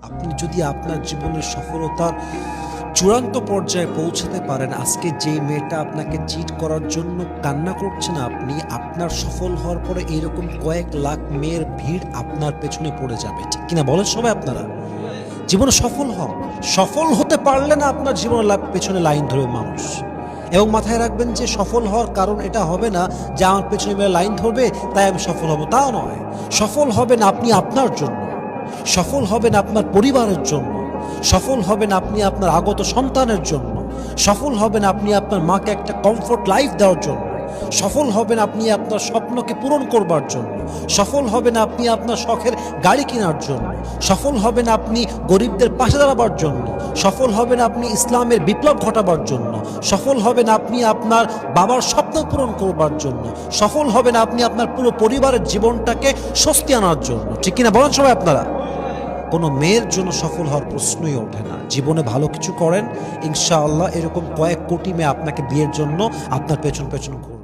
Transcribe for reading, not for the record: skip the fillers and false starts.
আপনি যদি আপনার জীবনের সফলতার চূড়ান্ত পর্যায়ে পৌঁছাতে পারেন, আজকে যেই মেয়েটা আপনাকে চিট করার জন্য কান্না করছে না, আপনি আপনার সফল হওয়ার পরে এরকম কয়েক লাখ মেয়ের ভিড় আপনার পেছনে পড়ে যাবে, ঠিক কিনা বলেন সবাই? আপনারা জীবনে সফল হন, সফল হতে পারলে না আপনার জীবনের পেছনে লাইন ধরবে মানুষ। এবং মাথায় রাখবেন যে সফল হওয়ার কারণ এটা হবে না যে আমার পেছনে লাইন ধরবে তাই আমি সফল হব, তাও নয়। সফল হবেন আপনি আপনার জন্য, সফল হবেন আপনার পরিবারের জন্য, সফল হবেন আপনি আপনার আগত সন্তানের জন্য, সফল হবেন আপনি আপনার মাকে একটা কমফোর্ট লাইফ দেওয়ার জন্য, সফল হবেন আপনি আপনার স্বপ্নকে পূরণ করবার জন্য, সফল হবেন আপনি আপনার শখের গাড়ি কেনার জন্য, সফল হবেন আপনি গরিবদের পাশে দাঁড়াবার জন্য, সফল হবেন আপনি ইসলামের বিপ্লব ঘটাবার জন্য, সফল হবেন আপনি আপনার বাবার স্বপ্ন পূরণ করবার জন্য, সফল হবেন আপনি আপনার পুরো পরিবারের জীবনটাকে স্বস্তি আনার জন্য, ঠিক কিনা বলেন সবাই? আপনারা কোনো মেয়ের জন্য সফল হওয়ার প্রশ্নই ওঠে না। জীবনে ভালো কিছু করেন, ইনশাআল্লাহ এরকম কয়েক কোটি মেয়ে আপনাকে বিয়ের জন্য আপনার পেছন পেছন ঘুরবে।